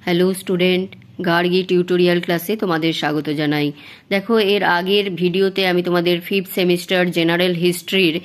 Hello student, Gargi tutorial ক্লাসে তোমাদের স্বাগত জানাই। দেখো, এর আগের ভিডিওতে আমি তোমাদের 5th সেমিস্টার জেনারেল হিস্ট্রির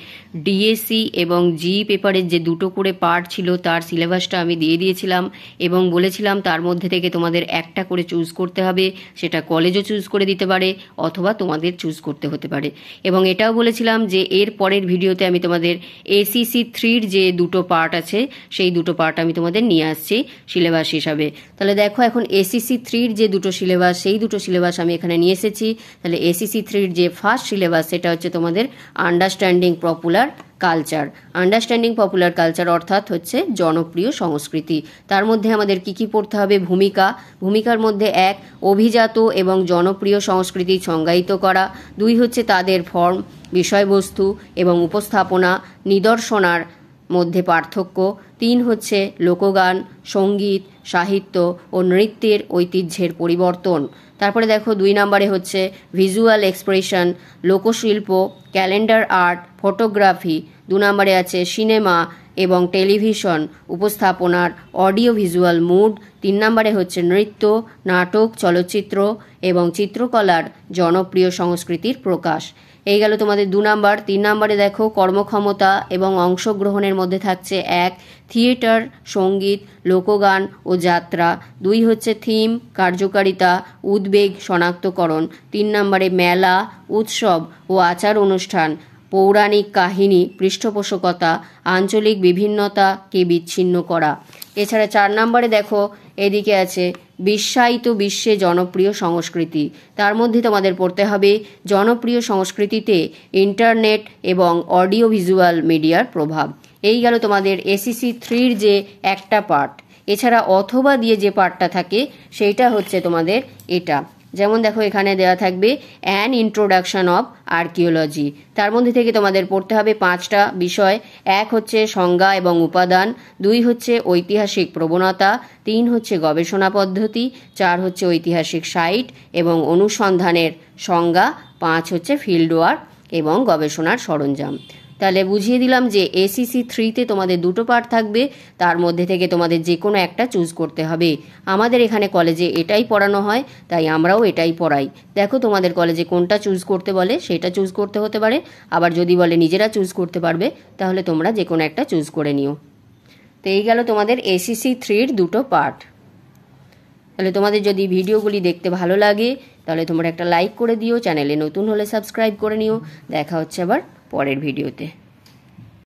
ডিএসসি এবং জি পেপারের যে দুটো করে পার্ট ছিল তার সিলেবাসটা আমি দিয়ে দিয়েছিলাম এবং বলেছিলাম তার মধ্যে থেকে তোমাদের একটা করে চুজ করতে হবে। সেটা কলেজও চুজ করে দিতে পারে অথবা তোমাদের চুজ করতে হতে পারে। এবং এটাও বলেছিলাম যে এর পরের ভিডিওতে আমি তোমাদের এসিসি 3-র যে দুটো পার্ট আছে সেই দুটো পার্ট আমি তোমাদের নিয়ে আসছি সিলেবাস হিসাবে। তাহলে দেখো, এখন এসিসি 3-র যে দুটো সিলেবাস সেই দুটো সিলেবাস আমি এখানে নিয়ে এসেছি। তাহলে এসিসি 3-র যে ফার্স্ট সিলেবাস সেটা হচ্ছে তোমাদের understanding popular culture. Understanding popular culture অর্থাৎ হচ্ছে জনপ্রিয় সংস্কৃতি। তার মধ্যে আমাদের কি কি পড়তে হবে? ভূমিকার মধ্যে 1, অভিজাত এবং জনপ্রিয় সংস্কৃতি সংজ্ঞায়িত করা। 2 হচ্ছে তাদের ফর্ম, বিষয়বস্তু এবং উপস্থাপনা, নিদর্শনার মধ্যে পার্থক্য। 3 হচ্ছে লোকগান, সঙ্গীত, সাহিত্য ও নৃত্যের ঐতিহ্যের পরিবর্তন। তারপরে দেখো 2 নম্বরে হচ্ছে ভিজুয়াল এক্সপ্রেশন, লোকশিল্প, ক্যালেন্ডার আর্ট, ফটোগ্রাফি। 2 নম্বরে আছে সিনেমা এবং টেলিভিশন উপস্থাপনার অডিও ভিজুয়াল মুড। 3 নম্বরে হচ্ছে নৃত্য, নাটক, চলচ্চিত্র এবং চিত্রকলার জনপ্রিয় সংস্কৃতির প্রকাশ। এই গেল তোমাদের 2 নাম্বার। 3 নম্বরে দেখো কর্মক্ষমতা এবং অংশগ্রহণের মধ্যে থাকছে 1, থিয়েটার, সঙ্গীত, লোকগান ও যাত্রা। 2 হচ্ছে থিম, কার্যকারিতা, উদ্বেগ শনাক্তকরণ। 3 নম্বরে মেলা, উৎসব ও আচার অনুষ্ঠান, পৌরাণিক কাহিনী, পৃষ্ঠপোষকতা, আঞ্চলিক বিভিন্নতাকে বিচ্ছিন্ন করা। এছাড়া 4 নম্বরে দেখো এদিকে আছে বিশ্বায়িত বিশ্বে জনপ্রিয় সংস্কৃতি। তার মধ্যে তোমাদের পড়তে হবে জনপ্রিয় সংস্কৃতিতে ইন্টারনেট এবং অডিও ভিজুয়াল মিডিয়ার প্রভাব। এই গেল তোমাদের এসিসি 3-র যে একটা পার্ট। এছাড়া অথবা দিয়ে যে পার্টটা থাকে সেইটা হচ্ছে তোমাদের এটা। যেমন দেখো, এখানে দেওয়া থাকবে অ্যান ইন্ট্রোডাকশন অফ আর্কিওলজি। তার মধ্যে থেকে তোমাদের পড়তে হবে 5টা বিষয়। 1 হচ্ছে সংজ্ঞা এবং উপাদান, 2 হচ্ছে ঐতিহাসিক প্রবণতা, 3 হচ্ছে গবেষণা পদ্ধতি, 4 হচ্ছে ঐতিহাসিক সাইট এবং অনুসন্ধানের সংজ্ঞা, 5 হচ্ছে ফিল্ড ওয়ার্ক এবং গবেষণার সরঞ্জাম। তাহলে বুঝিয়ে দিলাম যে এসিসি 3-তে তোমাদের দুটো পার্ট থাকবে, তার মধ্যে থেকে তোমাদের যে কোনো একটা চুজ করতে হবে। আমাদের এখানে কলেজে এটাই পড়ানো হয়, তাই আমরাও এটাই পড়াই। দেখো, তোমাদের কলেজে কোনটা চুজ করতে বলে সেটা চুজ করতে হতে পারে, আবার যদি বলে নিজেরা চুজ করতে পারবে তাহলে তোমরা যে কোনো একটা চুজ করে নিও। তো এই গেল তোমাদের এসিসি 3-র দুটো পার্ট। তাহলে তোমাদের যদি ভিডিওগুলি দেখতে ভালো লাগে তাহলে তোমরা একটা লাইক করে দিও, চ্যানেলে নতুন হলে সাবস্ক্রাইব করে নিও। দেখা হচ্ছে আবার পরের ভিডিওতে।